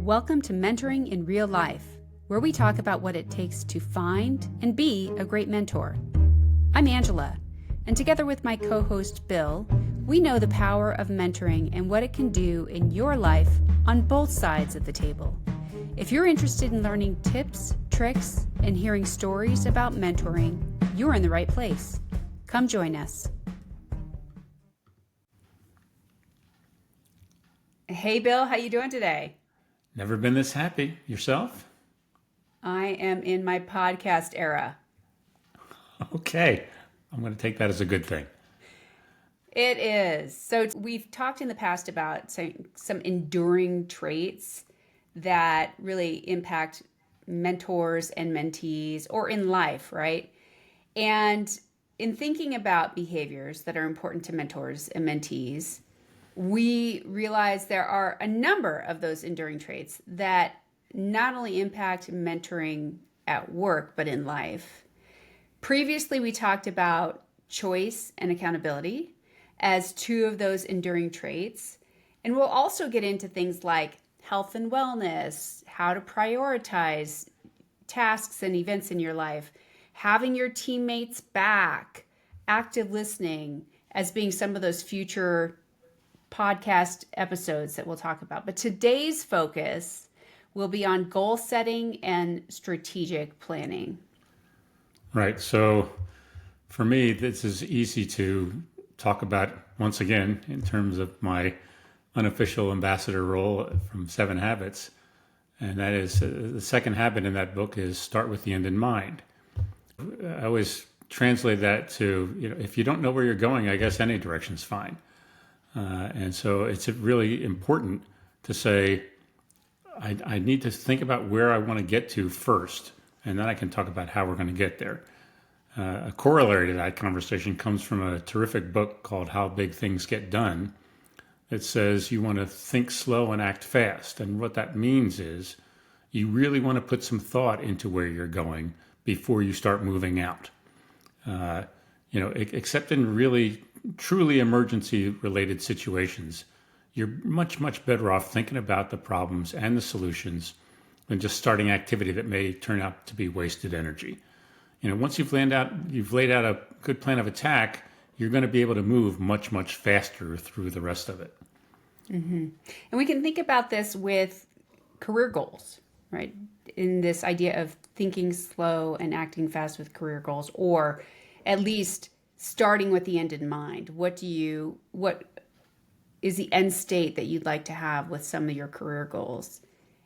Welcome to Mentoring in Real Life, where we talk about what it takes to find and be a great mentor. I'm Angela, and together with my co-host Bill, we know the power of mentoring and what it can do in your life on both sides of the table. If you're interested in learning tips, tricks, and hearing stories about mentoring, you're in the right place. Come join us. Hey Bill, how you doing today? Never been this happy. Yourself? I am in my podcast era. Okay. I'm going to take that as a good thing. It is. So we've talked in the past about some enduring traits that really impact mentors and mentees or in life, right? And in thinking about behaviors that are important to mentors and mentees, we realize there are a number of those enduring traits that not only impact mentoring at work, but in life. Previously, we talked about choice and accountability as two of those enduring traits. And we'll also get into things like health and wellness, how to prioritize tasks and events in your life, having your teammates back, active listening as being some of those future podcast episodes that we'll talk about. But today's focus will be on goal setting and strategic planning. Right. So for me, this is easy to talk about once again in terms of my unofficial ambassador role from 7 Habits. And that is the second habit in that book is start with the end in mind. I always translate that to, if you don't know where you're going, I guess any direction's fine. And so it's really important to say, I need to think about where I want to get to first, and then I can talk about how we're going to get there. A corollary to that conversation comes from a terrific book called How Big Things Get Done. It says you want to think slow and act fast. And what that means is you really want to put some thought into where you're going before you start moving out. Except in really truly emergency related situations, you're much, much better off thinking about the problems and the solutions than just starting activity that may turn out to be wasted energy. Once you've laid out a good plan of attack, you're going to be able to move much, much faster through the rest of it. Mm-hmm. And we can think about this with career goals, right? In this idea of thinking slow and acting fast with career goals, or at least starting with the end in mind. What is the end state that you'd like to have with some of your career goals?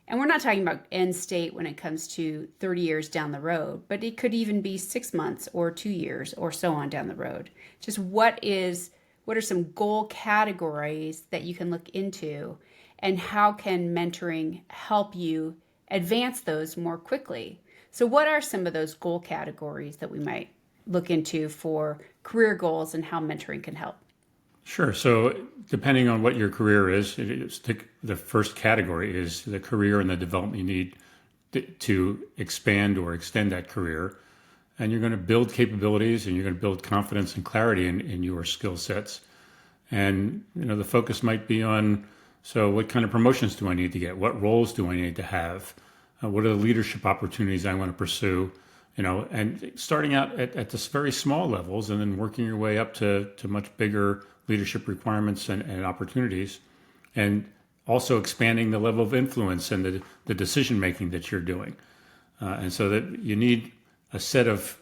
And we're not talking about end state when it comes to 30 years down the road, but it could even be 6 months or 2 years or so on down the road. Just what are some goal categories that you can look into, and how can mentoring help you advance those more quickly? So what are some of those goal categories that we might look into for career goals and how mentoring can help? Sure. So depending on what your career is, the first category is the career and the development you need to expand or extend that career. And you're going to build capabilities and you're going to build confidence and clarity in your skill sets. And, the focus might be on, so what kind of promotions do I need to get? What roles do I need to have? What are the leadership opportunities I want to pursue? And starting out at this very small levels and then working your way up to much bigger leadership requirements and opportunities, and also expanding the level of influence and the decision-making that you're doing. And so that you need a set of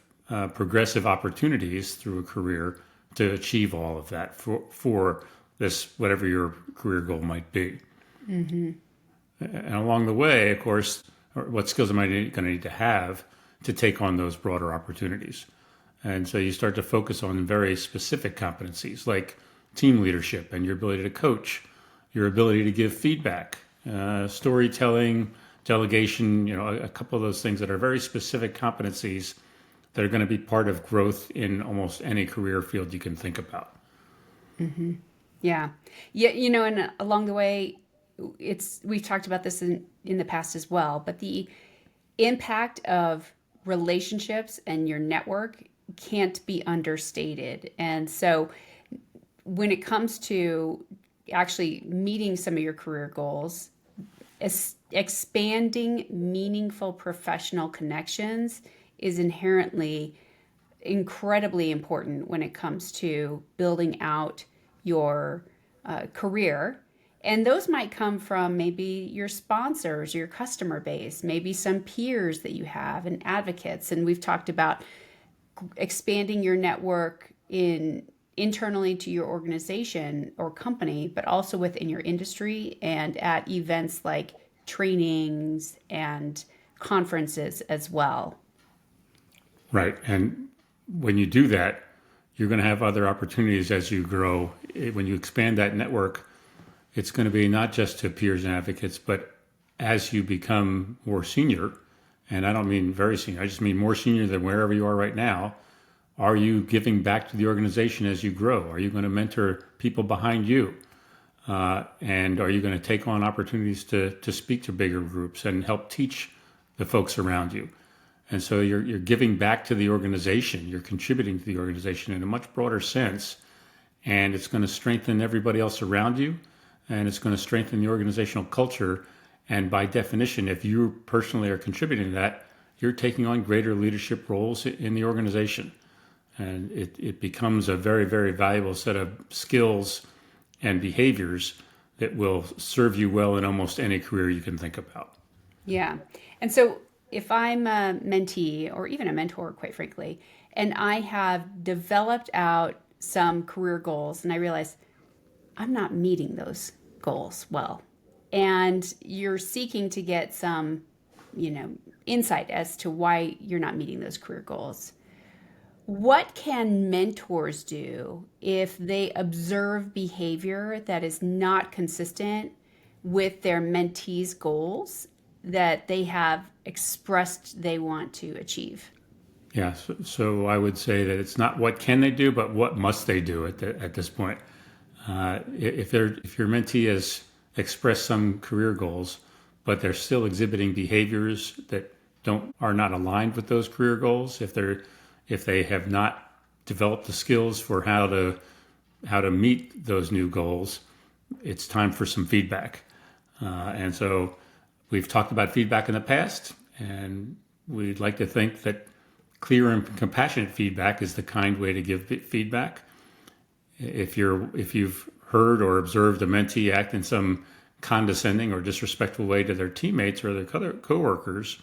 progressive opportunities through a career to achieve all of that for this, whatever your career goal might be. Mm-hmm. And along the way, of course, what skills am I going to need to have to take on those broader opportunities? And so you start to focus on very specific competencies like team leadership and your ability to coach, your ability to give feedback, storytelling, delegation, a couple of those things that are very specific competencies that are going to be part of growth in almost any career field you can think about. Mm-hmm. Yeah. And along the way, we've talked about this in the past as well, but the impact of relationships and your network can't be understated. And so when it comes to actually meeting some of your career goals, expanding meaningful professional connections is inherently incredibly important when it comes to building out your career. And those might come from maybe your sponsors, your customer base, maybe some peers that you have and advocates. And we've talked about expanding your network in internally to your organization or company, but also within your industry and at events like trainings and conferences as well. Right. And when you do that, you're going to have other opportunities as you grow. When you expand that network, it's going to be not just to peers and advocates, but as you become more senior, and I don't mean very senior, I just mean more senior than wherever you are right now, are you giving back to the organization as you grow? Are you going to mentor people behind you? And are you going to take on opportunities to speak to bigger groups and help teach the folks around you? And so you're giving back to the organization, you're contributing to the organization in a much broader sense, and it's going to strengthen everybody else around you, and it's going to strengthen the organizational culture. And by definition, if you personally are contributing to that, you're taking on greater leadership roles in the organization. And it becomes a very, very valuable set of skills and behaviors that will serve you well in almost any career you can think about. Yeah. And so if I'm a mentee or even a mentor, quite frankly, and I have developed out some career goals and I realize I'm not meeting those goals well, and you're seeking to get some, insight as to why you're not meeting those career goals. What can mentors do if they observe behavior that is not consistent with their mentees' goals that they have expressed they want to achieve? Yeah, so I would say that it's not what can they do, but what must they do at this point. If your mentee has expressed some career goals, but they're still exhibiting behaviors that don't are not aligned with those career goals, if they have not developed the skills for how to meet those new goals, it's time for some feedback. And so we've talked about feedback in the past, and we'd like to think that clear and compassionate feedback is the kind way to give feedback. If you've heard or observed a mentee act in some condescending or disrespectful way to their teammates or their coworkers,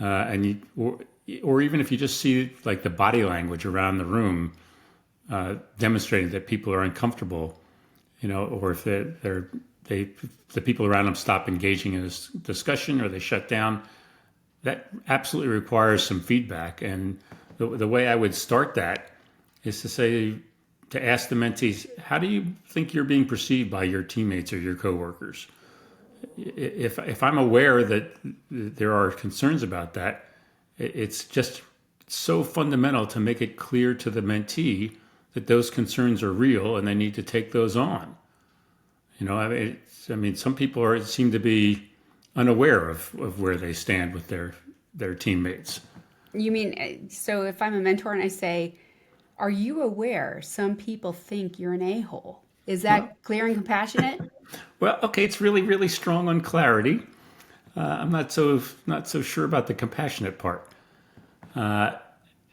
or even if you just see like the body language around the room demonstrating that people are uncomfortable, or if the people around them stop engaging in this discussion or they shut down, that absolutely requires some feedback. And the way I would start that is to ask the mentees, how do you think you're being perceived by your teammates or your coworkers? If I'm aware that there are concerns about that, it's just so fundamental to make it clear to the mentee that those concerns are real and they need to take those on. Some people seem to be unaware of where they stand with their teammates. You mean, so if I'm a mentor and I say, are you aware some people think you're an a-hole? Is Well, that clear and compassionate? well, okay, it's really, really strong on clarity. I'm not so sure about the compassionate part. And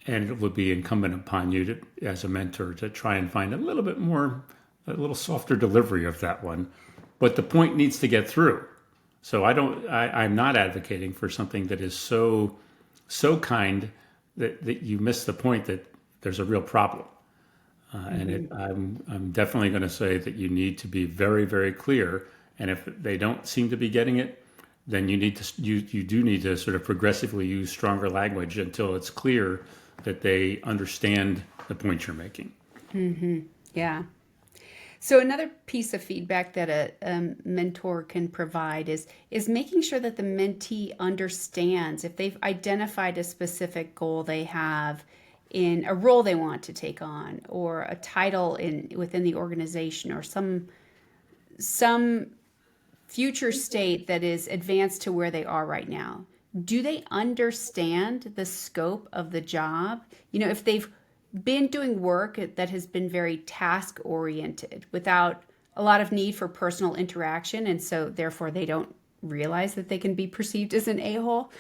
it would be incumbent upon you as a mentor, to try and find a little softer delivery of that one. But the point needs to get through. So I'm not advocating for something that is so kind that you miss the point that there's a real problem. I'm definitely going to say that you need to be very, very clear. And if they don't seem to be getting it, then you do need to sort of progressively use stronger language until it's clear that they understand the point you're making. Yeah. So another piece of feedback that a mentor can provide is making sure that the mentee understands if they've identified a specific goal they have in a role they want to take on, or a title within the organization, or some future state that is advanced to where they are right now. Do they understand the scope of the job? If they've been doing work that has been very task oriented without a lot of need for personal interaction, and so therefore they don't realize that they can be perceived as an a-hole?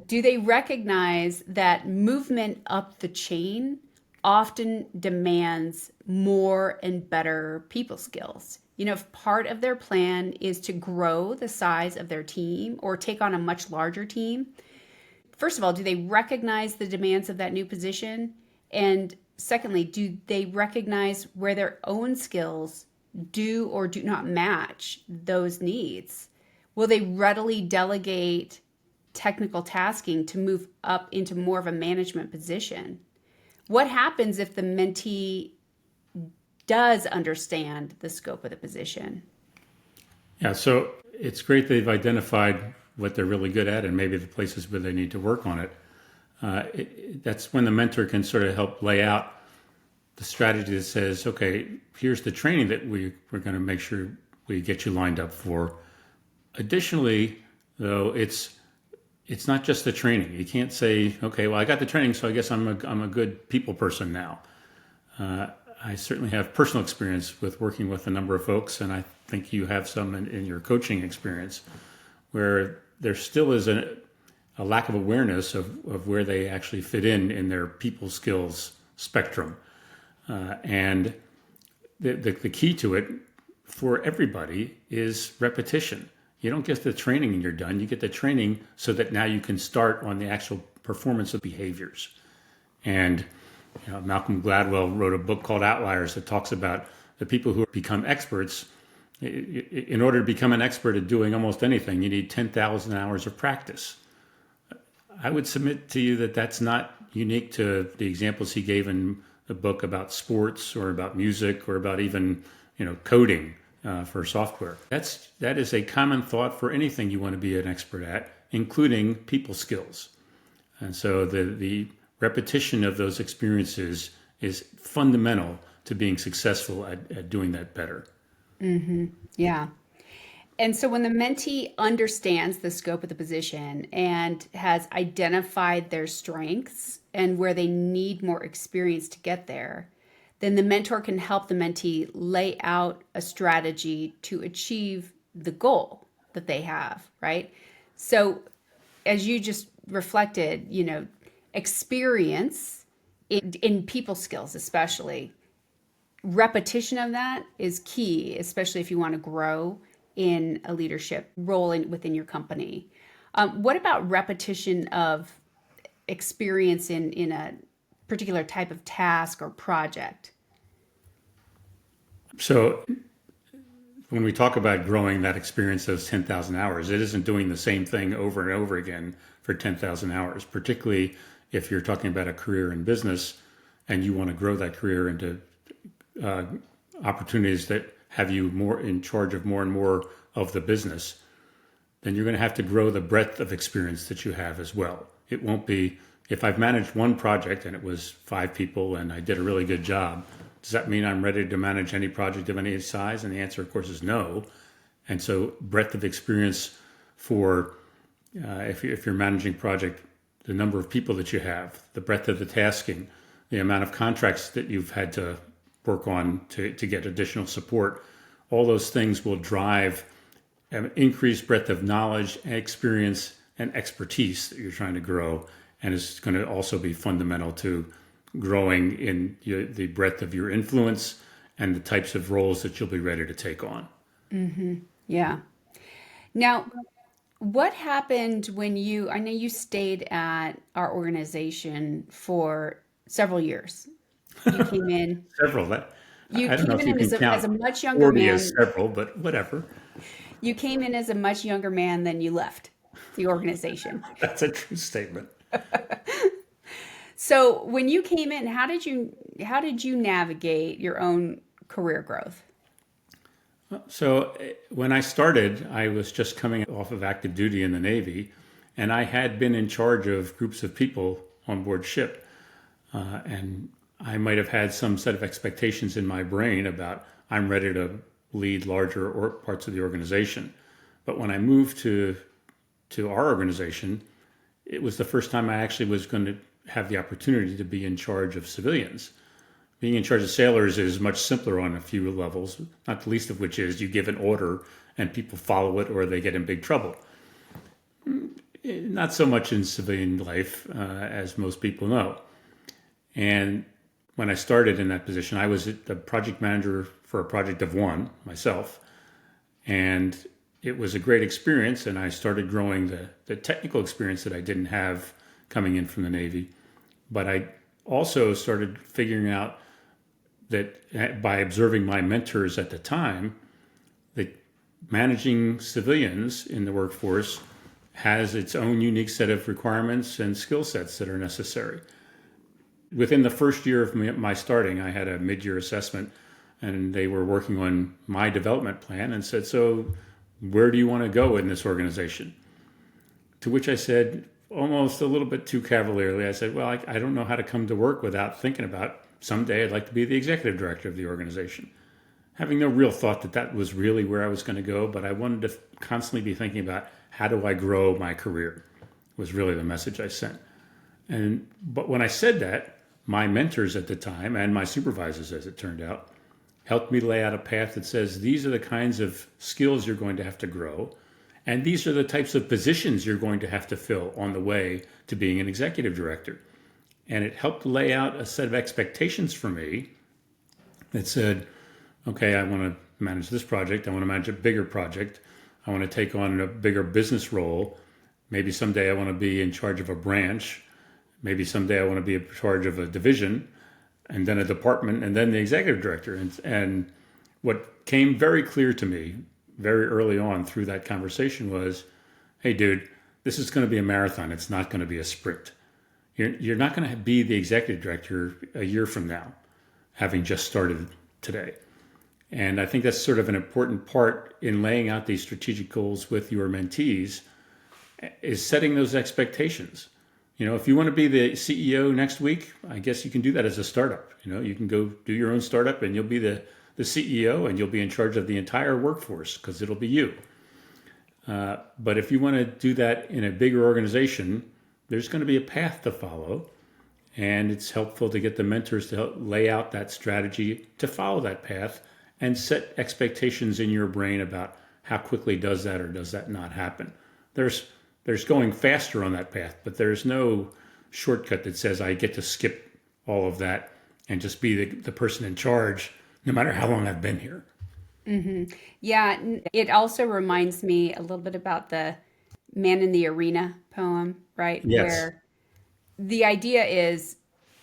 Do they recognize that movement up the chain often demands more and better people skills? You know, if part of their plan is to grow the size of their team or take on a much larger team, first of all, do they recognize the demands of that new position? And secondly, do they recognize where their own skills do or do not match those needs? Will they readily delegate technical tasking to move up into more of a management position? What happens if the mentee does understand the scope of the position? Yeah, so it's great they've identified what they're really good at and maybe the places where they need to work on it. That's when the mentor can sort of help lay out the strategy that says, okay, here's the training that we're going to make sure we get you lined up for. Additionally, though, it's not just the training. You can't say, okay, well, I got the training, so I guess I'm a good people person now. I certainly have personal experience with working with a number of folks, and I think you have some in your coaching experience, where there still is a lack of awareness of where they actually fit in their people skills spectrum. And the key to it for everybody is repetition. You don't get the training and you're done. You get the training so that now you can start on the actual performance of behaviors. And Malcolm Gladwell wrote a book called Outliers that talks about the people who become experts. In order to become an expert at doing almost anything, you need 10,000 hours of practice. I would submit to you that that's not unique to the examples he gave in the book about sports or about music or about even coding for software. That is a common thought for anything you want to be an expert at, including people skills. And so the repetition of those experiences is fundamental to being successful at doing that better. Mm-hmm. Yeah. And so when the mentee understands the scope of the position and has identified their strengths and where they need more experience to get there, then the mentor can help the mentee lay out a strategy to achieve the goal that they have, right? So as you just reflected, experience in people skills, especially repetition of that is key, especially if you want to grow in a leadership role within your company. What about repetition of experience in a particular type of task or project? So when we talk about growing that experience, those 10,000 hours, it isn't doing the same thing over and over again for 10,000 hours, particularly if you're talking about a career in business and you want to grow that career into opportunities that have you more in charge of more and more of the business, then you're going to have to grow the breadth of experience that you have as well. It won't be, if I've managed one project and it was 5 people and I did a really good job, does that mean I'm ready to manage any project of any size? And the answer, of course, is no. And so breadth of experience for, if you're managing project, the number of people that you have, the breadth of the tasking, the amount of contracts that you've had to work on to get additional support, all those things will drive an increased breadth of knowledge and experience and expertise that you're trying to grow. And it's going to also be fundamental to growing in the breadth of your influence and the types of roles that you'll be ready to take on. Mm-hmm. Yeah. Now, what happened when I know you stayed at our organization for several years. You came in, Several. you I don't know came if you in can as count a much younger 40 as man. several, but whatever. You came in as a much younger man than you left the organization. That's a true statement. So when you came in, how did you navigate your own career growth? So when I started, I was just coming off of active duty in the Navy, and I had been in charge of groups of people on board ship. And I might have had some set of expectations in my brain about I'm ready to lead larger parts of the organization. But when I moved to our organization, it was the first time I actually was going to have the opportunity to be in charge of civilians, Being in charge of sailors is much simpler on a few levels, not the least of which is you give an order and people follow it or they get in big trouble. Not so much in civilian life, as most people know. And when I started in that position, I was the project manager for a project of one myself. And it was a great experience. And I started growing the technical experience that I didn't have coming in from the Navy. But I also started figuring out that by observing my mentors at the time, that managing civilians in the workforce has its own unique set of requirements and skill sets that are necessary. Within the first year of my starting, I had a mid-year assessment, and they were working on my development plan and said, "So, where do you want to go in this organization?" To which I said, almost a little bit too cavalierly, I said, "Well, I don't know how to come to work without thinking about someday I'd like to be the executive director of the organization." Having no real thought that that was really where I was going to go, but I wanted to constantly be thinking about how do I grow my career was really the message I sent. But when I said that, my mentors at the time and my supervisors, as it turned out, helped me lay out a path that says these are the kinds of skills you're going to have to grow, and these are the types of positions you're going to have to fill on the way to being an executive director. And it helped lay out a set of expectations for me that said, okay, I want to manage this project. I want to manage a bigger project. I want to take on a bigger business role. Maybe someday I want to be in charge of a branch. Maybe someday I want to be in charge of a division and then a department and then the executive director. And what came very clear to me very early on through that conversation was, hey, dude, this is going to be a marathon. It's not going to be a sprint. You're not going to be the executive director a year from now, having just started today. And I think that's sort of an important part in laying out these strategic goals with your mentees is setting those expectations. If you want to be the CEO next week, I guess you can do that as a startup. You can go do your own startup and you'll be the CEO and you'll be in charge of the entire workforce because it'll be you. But if you want to do that in a bigger organization, there's going to be a path to follow. And it's helpful to get the mentors to help lay out that strategy to follow that path and set expectations in your brain about how quickly does that or does that not happen. There's going faster on that path, but there's no shortcut that says I get to skip all of that and just be the person in charge no matter how long I've been here. Yeah, it also reminds me a little bit about the Man in the Arena poem, right? Yes. Where the idea is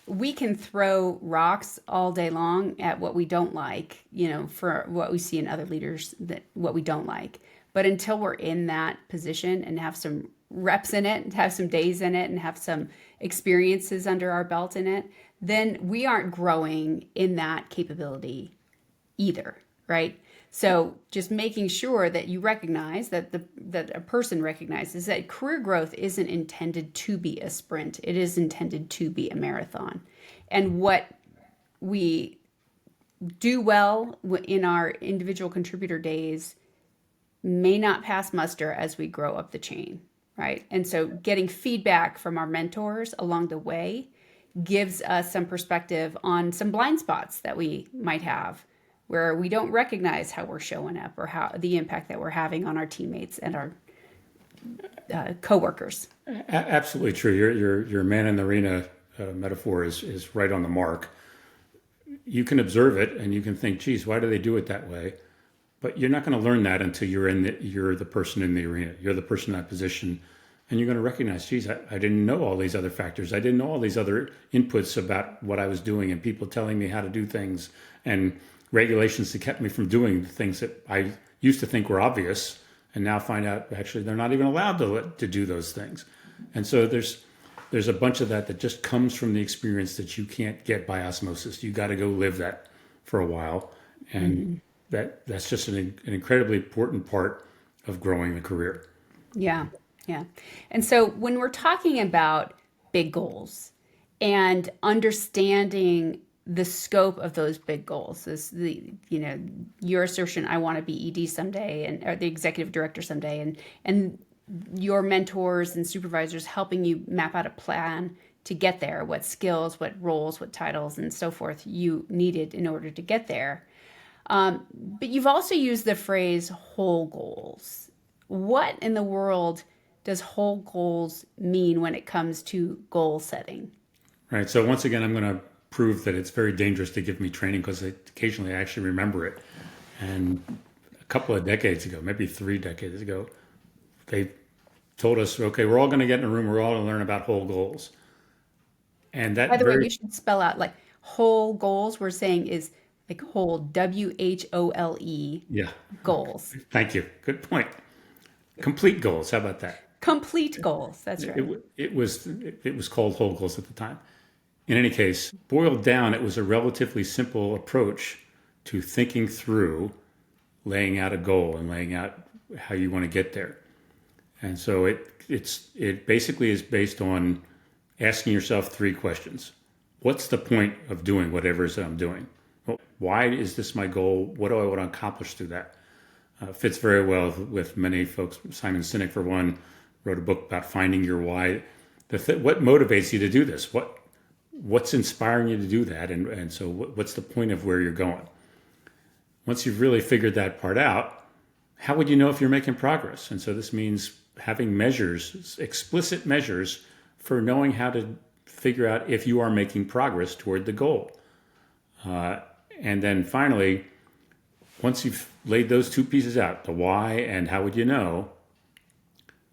we can throw rocks all day long at what we don't like, for what we see in other leaders that what we don't like. But until we're in that position and have some reps in it and have some days in it and have some experiences under our belt in it, then we aren't growing in that capability either, right? So just making sure that you recognize that a person recognizes that career growth isn't intended to be a sprint. It is intended to be a marathon. And what we do well in our individual contributor days may not pass muster as we grow up the chain, right? And so getting feedback from our mentors along the way gives us some perspective on some blind spots that we might have where we don't recognize how we're showing up or how the impact that we're having on our teammates and our coworkers. Absolutely true. Your man in the arena metaphor is right on the mark. You can observe it and you can think, geez, why do they do it that way? But you're not going to learn that until you're the person in the arena. You're the person in that position. And you're going to recognize, geez, I didn't know all these other factors. I didn't know all these other inputs about what I was doing and people telling me how to do things and regulations that kept me from doing things that I used to think were obvious and now find out actually they're not even allowed to do those things. And so there's a bunch of that just comes from the experience that you can't get by osmosis. You got to go live that for a while. And that's just an incredibly important part of growing the career. Yeah, yeah. And so when we're talking about big goals and understanding the scope of those big goals, your assertion, I want to be ED someday, or the executive director someday, and your mentors and supervisors helping you map out a plan to get there, what skills, what roles, what titles, and so forth you needed in order to get there. But you've also used the phrase whole goals. What in the world does whole goals mean when it comes to goal setting? Right. So once again, I'm going to prove that it's very dangerous to give me training because occasionally I actually remember it. And a couple of decades ago, maybe 3 decades ago, they told us, okay, we're all going to get in a room. We're all going to learn about whole goals. And By that the way, very, you should spell out like whole goals, we're saying is like whole, WHOLE yeah, goals. thank you. Good point. Complete goals. How about that? Complete goals. That's It, right. it was called whole goals at the time. In any case, boiled down, it was a relatively simple approach to thinking through laying out a goal and laying out how you want to get there. And so it basically is based on asking yourself 3 questions. What's the point of doing whatever it is that I'm doing? Well, why is this my goal? What do I want to accomplish through that? Fits very well with many folks. Simon Sinek, for one, wrote a book about finding your why. What motivates you to do this? What's inspiring you to do that? And so what's the point of where you're going? Once you've really figured that part out, how would you know if you're making progress? And so this means having measures, explicit measures for knowing how to figure out if you are making progress toward the goal. And then finally, once you've laid those 2 pieces out, the why and how would you know,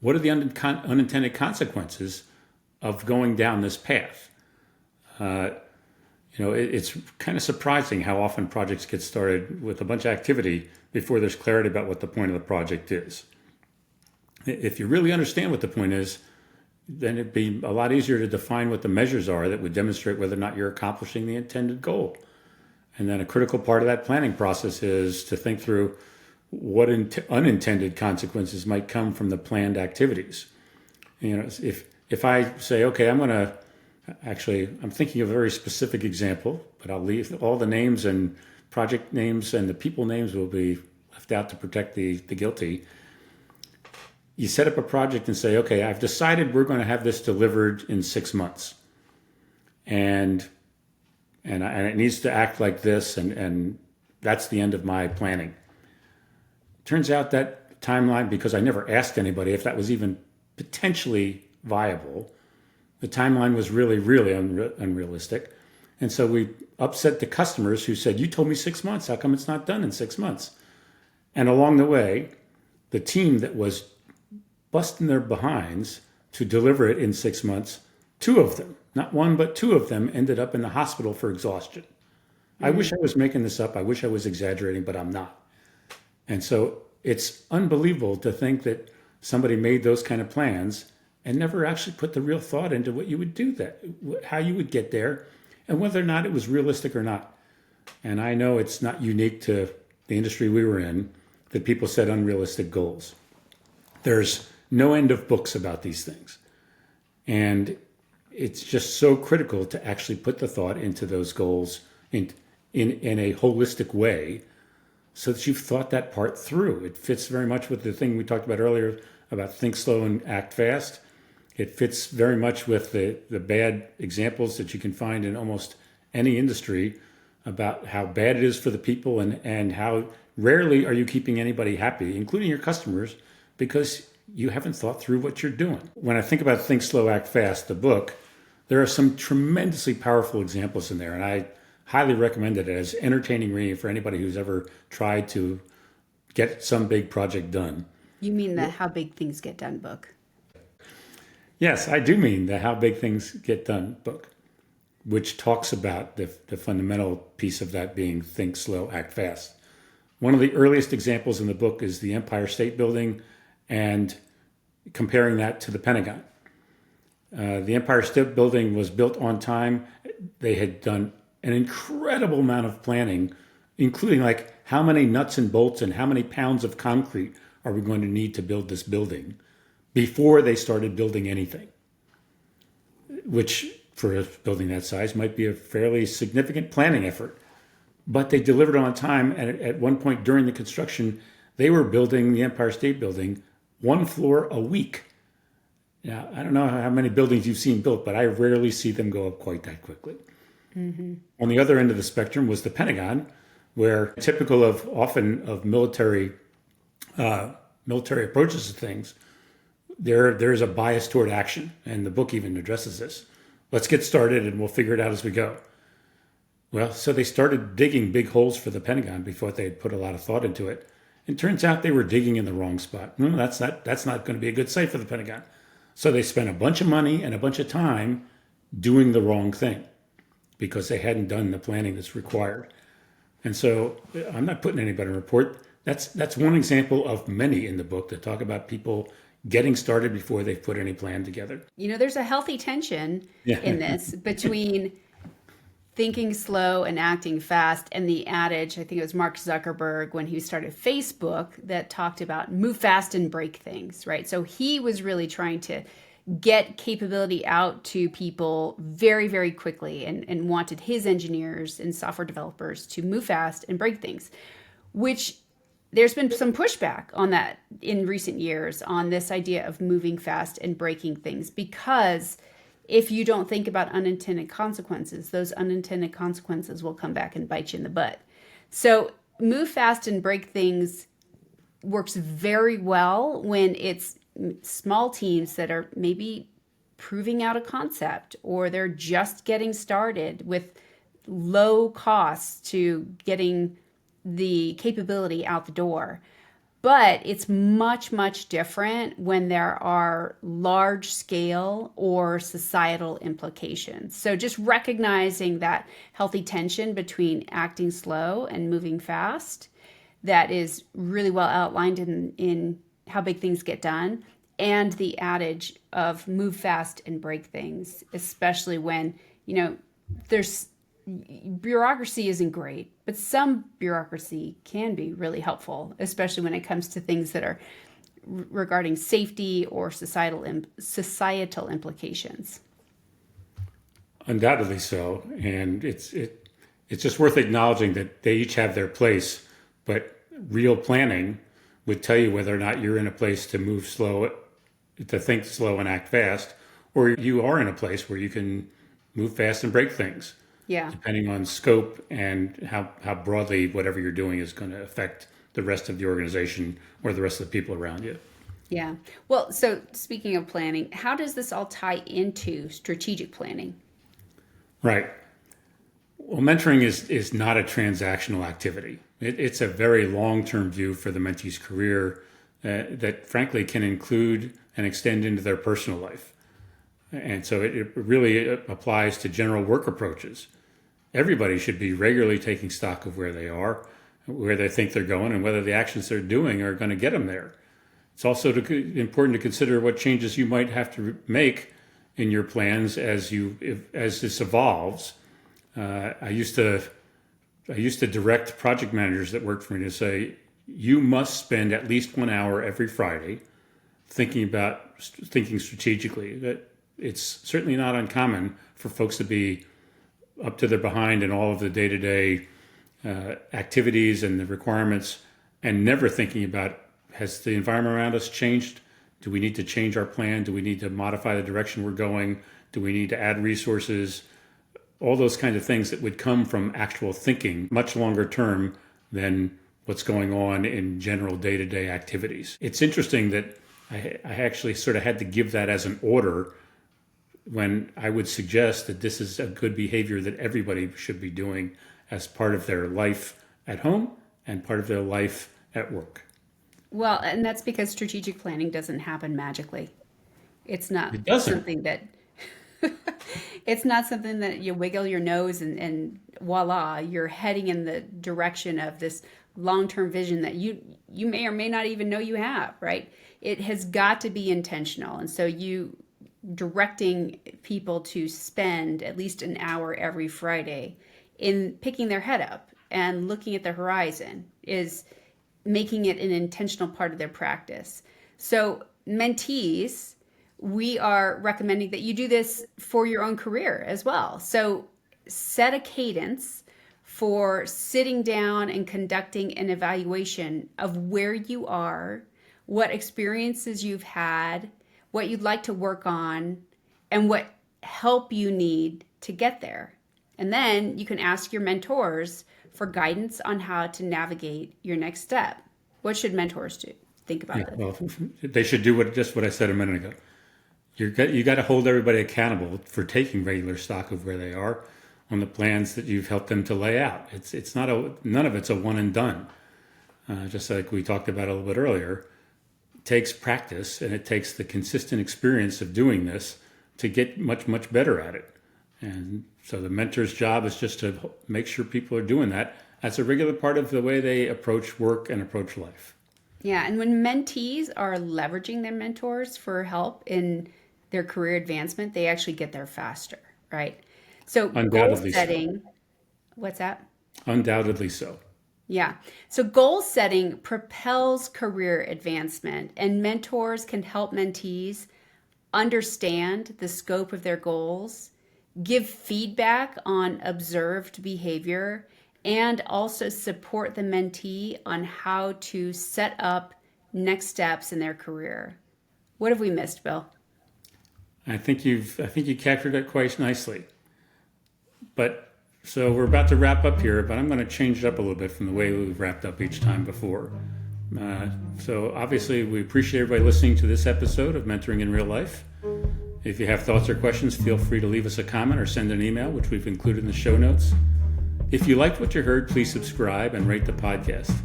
what are the unintended consequences of going down this path? It's kind of surprising how often projects get started with a bunch of activity before there's clarity about what the point of the project is. If you really understand what the point is, then it'd be a lot easier to define what the measures are that would demonstrate whether or not you're accomplishing the intended goal. And then a critical part of that planning process is to think through what unintended consequences might come from the planned activities. If I say, okay, I'm thinking of a very specific example, but I'll leave all the names and project names and the people names will be left out to protect the guilty. You set up a project and say, okay, I've decided we're going to have this delivered in 6 months. And it needs to act like this, and that's the end of my planning. Turns out that timeline, because I never asked anybody if that was even potentially viable, the timeline was really, really unrealistic. And so we upset the customers who said, you told me 6 months. How come it's not done in 6 months? And along the way, the team that was busting their behinds to deliver it in 6 months, 2 of them, not one, but 2 of them ended up in the hospital for exhaustion. I wish I was making this up. I wish I was exaggerating, but I'm not. And so it's unbelievable to think that somebody made those kind of plans and never actually put the real thought into what you would do, how you would get there, and whether or not it was realistic or not. And I know it's not unique to the industry we were in that people set unrealistic goals. There's no end of books about these things. And it's just so critical to actually put the thought into those goals in a holistic way so that you've thought that part through. It fits very much with the thing we talked about earlier about think slow and act fast. It fits very much with the bad examples that you can find in almost any industry about how bad it is for the people and how rarely are you keeping anybody happy, including your customers, because you haven't thought through what you're doing. When I think about Think Slow, Act Fast, the book, there are some tremendously powerful examples in there, and I highly recommend it as entertaining reading for anybody who's ever tried to get some big project done. You mean the How Big Things Get Done book? Yes, I do mean the How Big Things Get Done book, which talks about the fundamental piece of that being think slow, act fast. One of the earliest examples in the book is the Empire State Building and comparing that to the Pentagon. The Empire State Building was built on time. They had done an incredible amount of planning, including like how many nuts and bolts and how many pounds of concrete are we going to need to build this building before they started building anything, which for a building that size might be a fairly significant planning effort. But they delivered on time. And at one point during the construction, they were building the Empire State Building 1 floor a week. Yeah, I don't know how many buildings you've seen built, but I rarely see them go up quite that quickly. Mm-hmm. On the other end of the spectrum was the Pentagon, where typical of often of military approaches to things, there's a bias toward action, and the book even addresses this. Let's get started, and we'll figure it out as we go. Well, so they started digging big holes for the Pentagon before they had put a lot of thought into it. It turns out they were digging in the wrong spot. No, that's not going to be a good site for the Pentagon. So they spent a bunch of money and a bunch of time doing the wrong thing because they hadn't done the planning that's required. And so I'm not putting anybody in a report. That's one example of many in the book that talk about people getting started before they've put any plan together. There's a healthy tension Yeah. in this between thinking slow and acting fast, and the adage, I think it was Mark Zuckerberg when he started Facebook, that talked about move fast and break things, right? So he was really trying to get capability out to people very, very quickly, and wanted his engineers and software developers to move fast and break things, which there's been some pushback on that in recent years, on this idea of moving fast and breaking things, because if you don't think about unintended consequences, those unintended consequences will come back and bite you in the butt. So move fast and break things works very well when it's small teams that are maybe proving out a concept, or they're just getting started with low costs to getting the capability out the door. But it's much, much different when there are large scale or societal implications. So just recognizing that healthy tension between acting slow and moving fast, that is really well outlined in How Big Things Get Done, and the adage of move fast and break things, especially when, there's bureaucracy isn't great, but some bureaucracy can be really helpful, especially when it comes to things that are regarding safety or societal implications. Undoubtedly so, and it's just worth acknowledging that they each have their place, but real planning would tell you whether or not you're in a place to move slow, to think slow and act fast, or you are in a place where you can move fast and break things, Yeah. depending on scope and how broadly whatever you're doing is going to affect the rest of the organization or the rest of the people around you. Yeah. Well, so speaking of planning, how does this all tie into strategic planning? Right. Well, mentoring is not a transactional activity. It's a very long-term view for the mentee's career that frankly can include and extend into their personal life. And so it really applies to general work approaches. Everybody should be regularly taking stock of where they are, where they think they're going, and whether the actions they're doing are going to get them there. It's also important to consider what changes you might have to make in your plans as this evolves. I used to direct project managers that worked for me to say, you must spend at least 1 hour every Friday thinking strategically. That it's certainly not uncommon for folks to be up to their behind in all of the day-to-day activities and the requirements, and never thinking about, has the environment around us changed? Do we need to change our plan? Do we need to modify the direction we're going? Do we need to add resources? All those kinds of things that would come from actual thinking much longer term than what's going on in general day-to-day activities. It's interesting that I actually sort of had to give that as an order when I would suggest that this is a good behavior that everybody should be doing as part of their life at home and part of their life at work. Well, and that's because strategic planning doesn't happen magically. It's not It doesn't. something that it's not something that you wiggle your nose and voila, you're heading in the direction of this long-term vision that you may or may not even know you have, right? It has got to be intentional. And so you directing people to spend at least an hour every Friday in picking their head up and looking at the horizon is making it an intentional part of their practice. So mentees, we are recommending that you do this for your own career as well. So set a cadence for sitting down and conducting an evaluation of where you are, what experiences you've had, what you'd like to work on, and what help you need to get there. And then you can ask your mentors for guidance on how to navigate your next step. What should mentors do? Think Yeah, about this. well, they should do just what I said a minute ago. You got to hold everybody accountable for taking regular stock of where they are on the plans that you've helped them to lay out. It's not none of it's a one and done. Just like we talked about a little bit earlier, it takes practice and it takes the consistent experience of doing this to get much better at it. And so the mentor's job is just to make sure people are doing that as a regular part of the way they approach work and approach life. Yeah, and when mentees are leveraging their mentors for help in their career advancement, they actually get there faster, right? So goal Undoubtedly so. setting, what's that? Undoubtedly so. Yeah. So goal setting propels career advancement, and mentors can help mentees understand the scope of their goals, give feedback on observed behavior, and also support the mentee on how to set up next steps in their career. What have we missed, Bill? I think you captured it quite nicely. But so we're about to wrap up here, but I'm going to change it up a little bit from the way we've wrapped up each time before. So obviously we appreciate everybody listening to this episode of Mentoring in Real Life. If you have thoughts or questions, feel free to leave us a comment or send an email, which we've included in the show notes. If you liked what you heard, please subscribe and rate the podcast.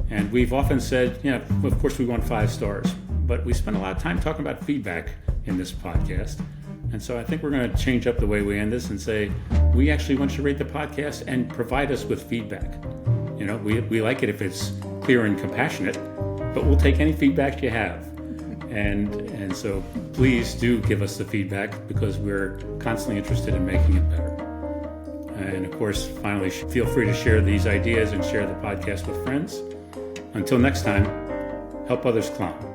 And we've often said, of course we want 5 stars, but we spend a lot of time talking about feedback in this podcast. And so I think we're going to change up the way we end this and say, we actually want you to rate the podcast and provide us with feedback. We like it if it's clear and compassionate, but we'll take any feedback you have. And so please do give us the feedback because we're constantly interested in making it better. And of course, finally, feel free to share these ideas and share the podcast with friends. Until next time, help others climb.